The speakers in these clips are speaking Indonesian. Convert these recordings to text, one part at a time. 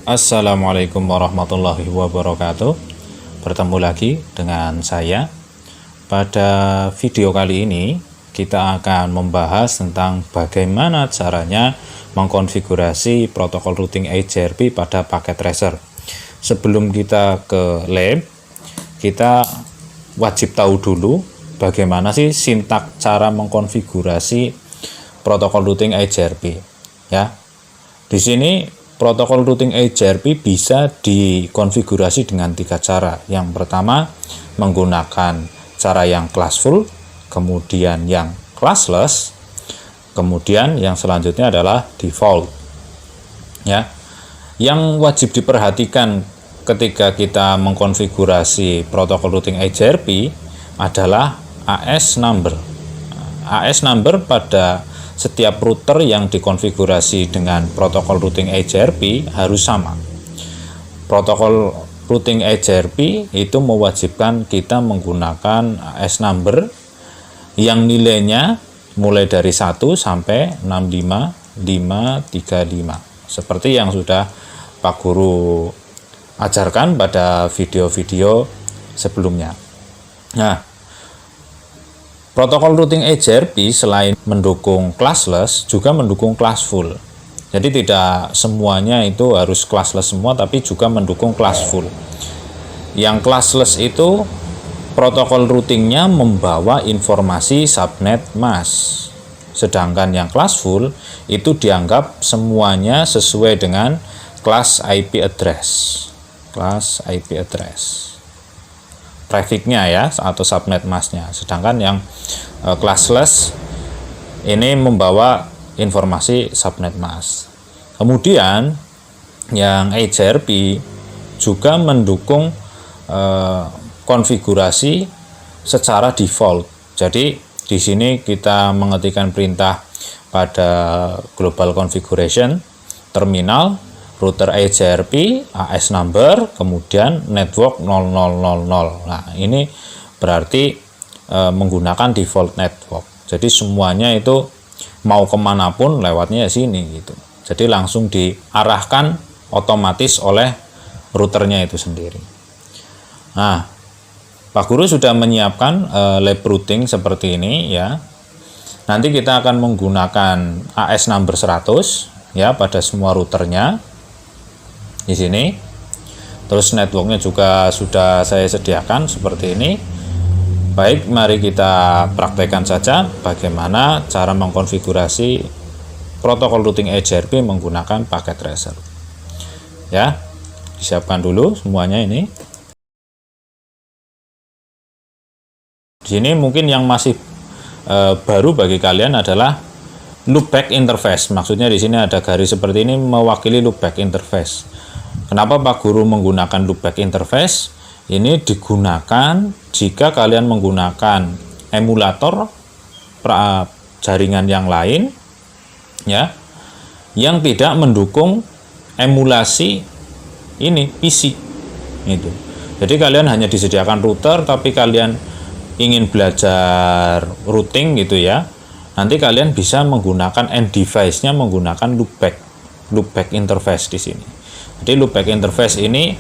Assalamualaikum warahmatullahi wabarakatuh. Bertemu lagi dengan saya. Pada video kali ini kita akan membahas tentang bagaimana caranya mengkonfigurasi protokol routing HRP pada paket tracer. Sebelum kita ke lab, kita wajib tahu dulu bagaimana sih sintak cara mengkonfigurasi protokol routing HRP ya. Di sini protokol routing HRP bisa dikonfigurasi dengan 3 cara. Yang pertama menggunakan cara yang classful, kemudian yang classless, kemudian yang selanjutnya adalah default. Ya. Yang wajib diperhatikan ketika kita mengkonfigurasi protokol routing HRP adalah AS number. AS number pada setiap router yang dikonfigurasi dengan protokol routing HRP harus sama. Protokol routing HRP itu mewajibkan kita menggunakan AS number yang nilainya mulai dari 1 sampai 65535 seperti yang sudah Pak Guru ajarkan pada video-video sebelumnya. Nah, protokol routing HRP selain mendukung classless juga mendukung classful. Jadi tidak semuanya itu harus classless semua, tapi juga mendukung classful. Yang classless itu protokol routingnya membawa informasi subnet mask. Sedangkan yang classful itu dianggap semuanya sesuai dengan class IP address. Class IP address. Trafficnya ya, atau subnet masknya. Sedangkan yang classless ini membawa informasi subnet mask. Kemudian yang HRP juga mendukung konfigurasi secara default. Jadi di sini kita mengetikkan perintah pada global configuration terminal router HRP, AS number, kemudian network 0000. Nah, ini berarti menggunakan default network. Jadi semuanya itu mau kemanapun lewatnya sini gitu. Jadi langsung diarahkan otomatis oleh routernya itu sendiri. Nah, Pak Guru sudah menyiapkan lab routing seperti ini ya. Nanti kita akan menggunakan AS number 100 ya pada semua routernya. Di sini terus networknya juga sudah saya sediakan seperti ini. Baik, mari kita praktekkan saja bagaimana cara mengkonfigurasi protokol routing HRP menggunakan paket tracer ya. Disiapkan dulu semuanya ini. Di sini mungkin yang masih baru bagi kalian adalah loopback interface. Maksudnya di sini ada garis seperti ini mewakili loopback interface. Kenapa Pak Guru menggunakan loopback interface? Ini digunakan jika kalian menggunakan emulator jaringan yang lain ya, yang tidak mendukung emulasi ini PC itu. Jadi kalian hanya disediakan router tapi kalian ingin belajar routing gitu ya. Nanti kalian bisa menggunakan end device-nya menggunakan loopback interface di sini. Jadi loopback interface ini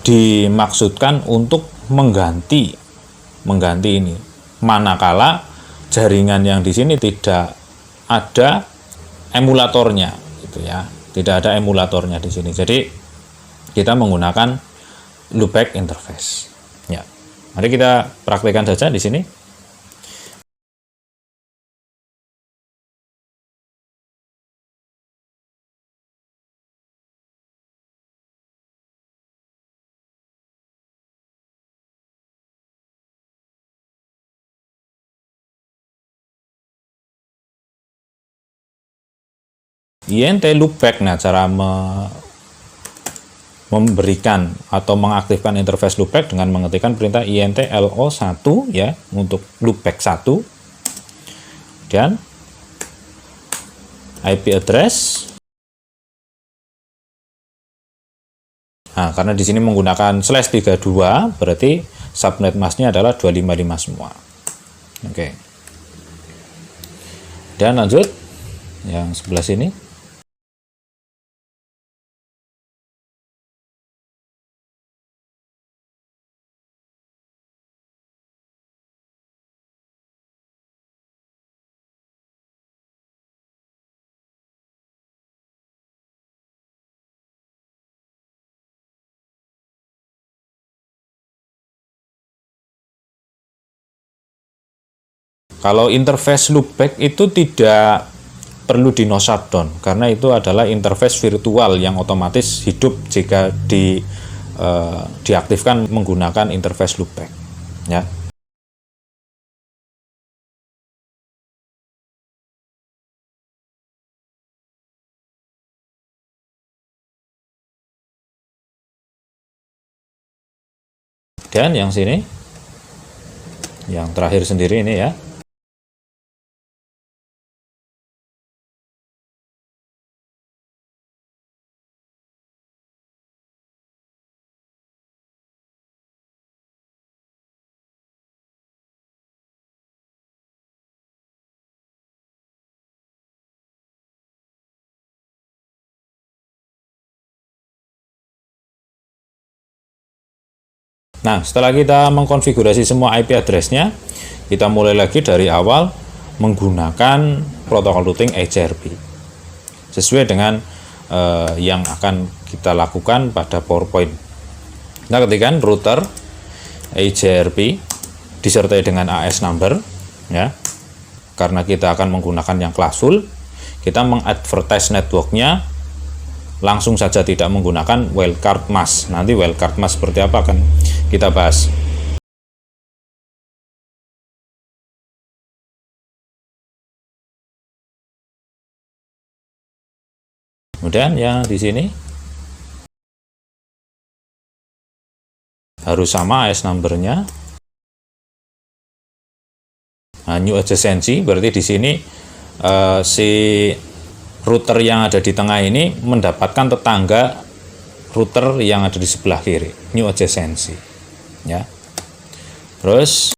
dimaksudkan untuk mengganti ini manakala jaringan yang di sini tidak ada emulatornya gitu ya. Tidak ada emulatornya di sini. Jadi kita menggunakan loopback interface. Ya. Mari kita praktekkan saja di sini. INT loopback. Nah, cara memberikan atau mengaktifkan interface loopback dengan mengetikkan perintah INT LO1 ya untuk loopback 1. Dan IP address. Nah, karena di sini menggunakan /32 berarti subnet masknya adalah 255 semua. Oke. Dan lanjut yang sebelah sini. Kalau interface loopback itu tidak perlu di no shutdown, karena itu adalah interface virtual yang otomatis hidup jika diaktifkan menggunakan interface loopback, ya. Dan yang sini, yang terakhir sendiri ini ya. Nah, setelah kita mengkonfigurasi semua IP address-nya, kita mulai lagi dari awal menggunakan protokol routing HRP sesuai dengan yang akan kita lakukan pada PowerPoint. Kita ketikkan router HRP disertai dengan AS number, ya. Karena kita akan menggunakan yang classful, kita mengadvertise networknya langsung saja, tidak menggunakan wildcard mask. Nanti wildcard mask seperti apa akan kita bahas. Kemudian yang di sini harus sama AS number-nya. Nah, new adjacency berarti di sini si router yang ada di tengah ini mendapatkan tetangga router yang ada di sebelah kiri, new adjacency, ya. Terus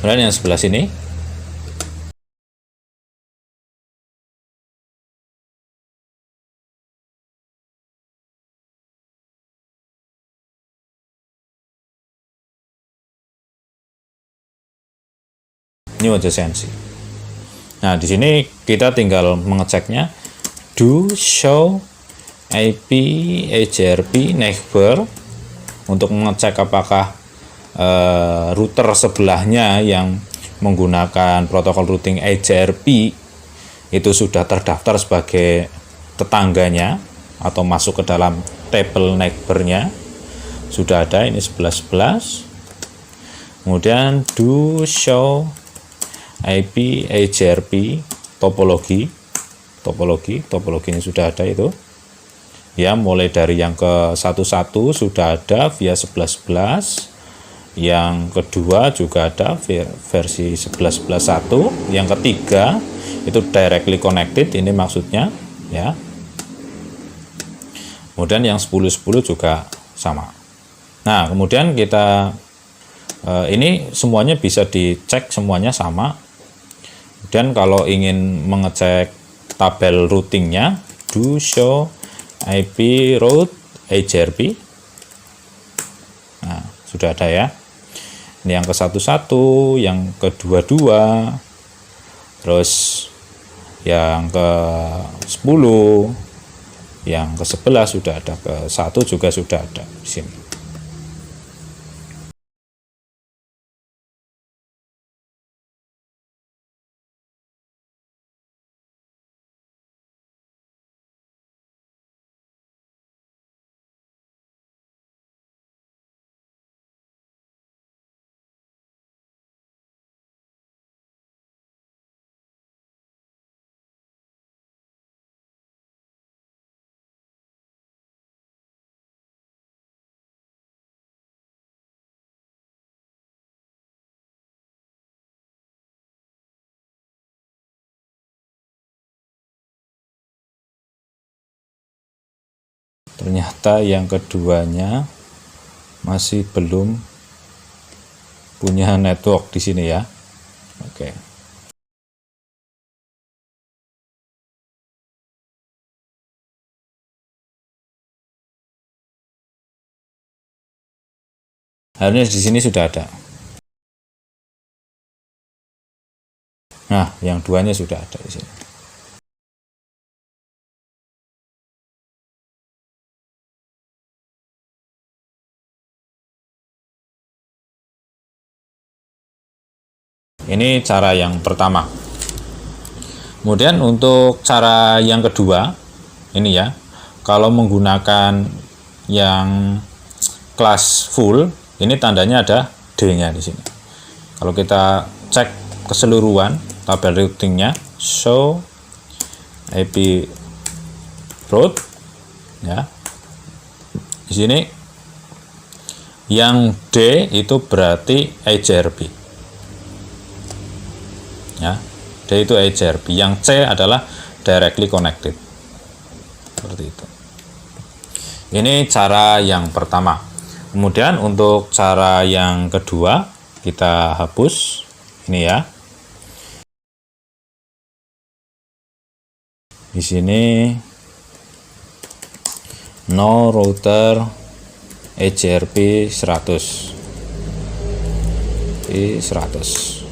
kemudian yang sebelah sini new adjacency. Nah, di sini kita tinggal mengeceknya do show IP HRP neighbor untuk mengecek apakah router sebelahnya yang menggunakan protokol routing HRP itu sudah terdaftar sebagai tetangganya atau masuk ke dalam table neighbor-nya. Sudah ada, ini 1111. Kemudian do show IP HRP topologi ini sudah ada itu, ya. Mulai dari yang ke 11 sudah ada via 1111, yang kedua juga ada versi 1111.1, yang ketiga itu directly connected, ini maksudnya, ya. Kemudian yang 10.10 juga sama. Nah, kemudian kita ini semuanya bisa dicek, semuanya sama. Dan kalau ingin mengecek tabel routingnya, do show IP route HRP. Nah, sudah ada ya. Ini yang ke-11, yang ke-22, terus yang ke-10, yang ke-11 sudah ada, ke-1 juga sudah ada di sini. Ternyata yang keduanya masih belum punya network di sini ya. Oke. Harusnya di sini sudah ada. Nah, yang duanya sudah ada di sini. Ini cara yang pertama. Kemudian untuk cara yang kedua, ini ya, kalau menggunakan yang kelas full, ini tandanya ada D-nya di sini. Kalau kita cek keseluruhan tabel routingnya, show IP route, ya, di sini yang D itu berarti HRP, ya. D itu HRP, yang C adalah directly connected, seperti itu. Ini cara yang pertama. Kemudian untuk cara yang kedua kita hapus ini ya. Di sini no router HRP 100 di 100.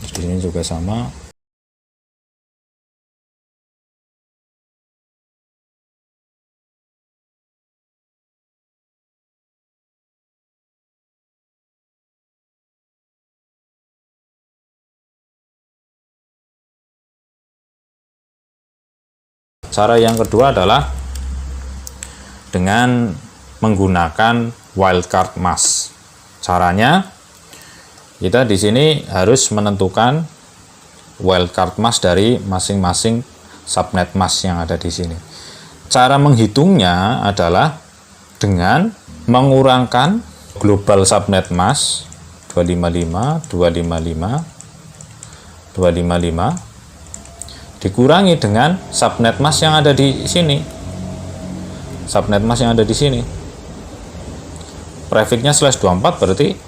Di sini juga sama. Cara yang kedua adalah dengan menggunakan wildcard mask. Caranya kita di sini harus menentukan wildcard mask dari masing-masing subnet mask yang ada di sini. Cara menghitungnya adalah dengan mengurangkan global subnet mask 255, 255, 255 dikurangi dengan subnet mask yang ada di sini. Subnet mask yang ada di sini. Prefixnya /24 berarti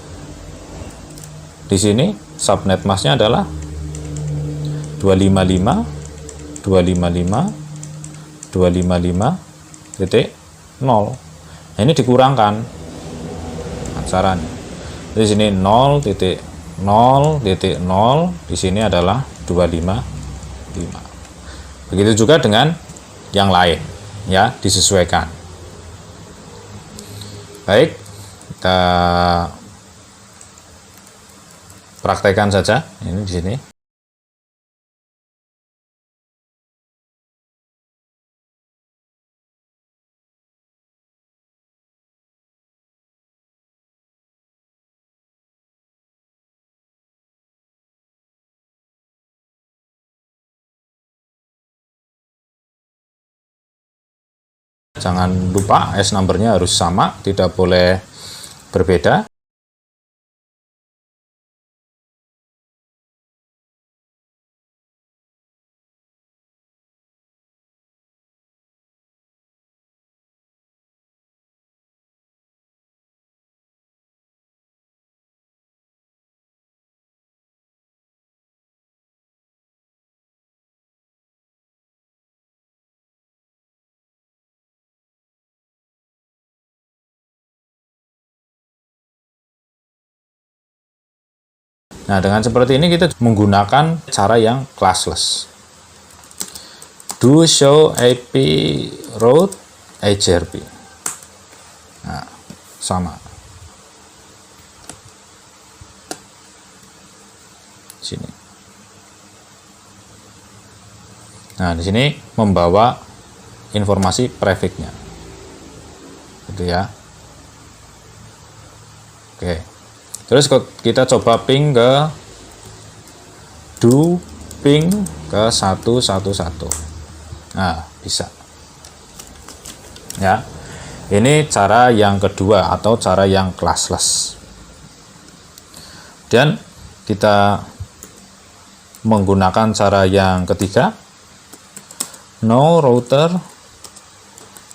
di sini subnet masknya adalah 255, 255, 255.0. Nah, ini dikurangkan caranya. Di sini 0.0.0, di sini adalah 255. Begitu juga dengan yang lain, ya, disesuaikan. Baik, kita praktekkan saja ini di sini. Jangan lupa S numbernya harus sama, tidak boleh berbeda. Nah, dengan seperti ini kita menggunakan cara yang classless. Do show IP route HRP. Nah, sama. Sini. Nah, di sini membawa informasi prefixnya. Gitu ya. Oke. Terus kita coba ping ke do ping ke 111. Nah, bisa. Ya. Ini cara yang kedua atau cara yang classless. Dan kita menggunakan cara yang ketiga, no router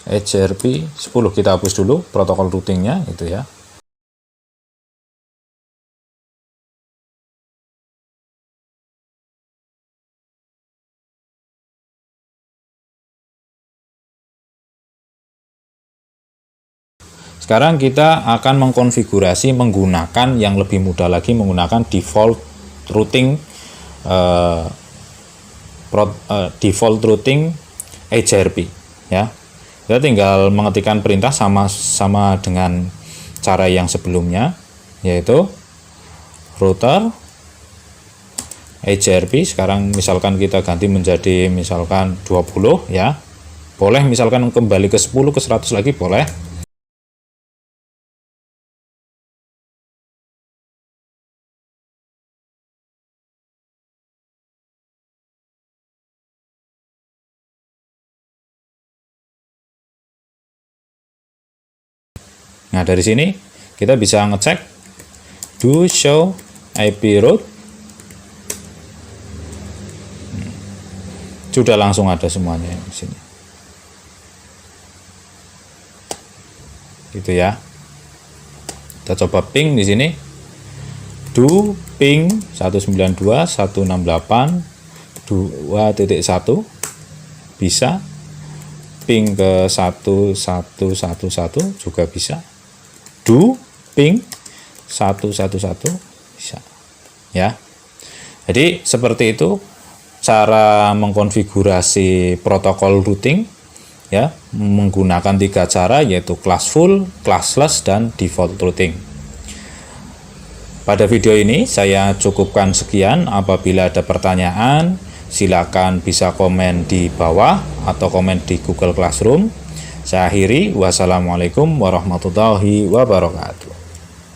HRP 10. Kita hapus dulu protokol routingnya itu ya. Sekarang kita akan mengkonfigurasi menggunakan yang lebih mudah lagi, menggunakan default routing default routing HRP ya. Kita tinggal mengetikkan perintah sama dengan cara yang sebelumnya, yaitu router HRP. Sekarang misalkan kita ganti menjadi misalkan 20 ya. Boleh misalkan kembali ke 10 ke 100 lagi boleh. Nah, dari sini kita bisa ngecek do show IP route. Sudah langsung ada semuanya di sini. Gitu ya. Kita coba ping di sini. Do ping 192.168.2.1 bisa. Ping ke 1111 juga bisa. Do ping 111 bisa ya. Jadi seperti itu cara mengkonfigurasi protokol routing ya, menggunakan 3 cara, yaitu classful, classless, dan default routing. Pada video ini saya cukupkan sekian. Apabila ada pertanyaan silakan bisa komen di bawah atau komen di Google Classroom. Saya akhiri, wassalamualaikum warahmatullahi wabarakatuh.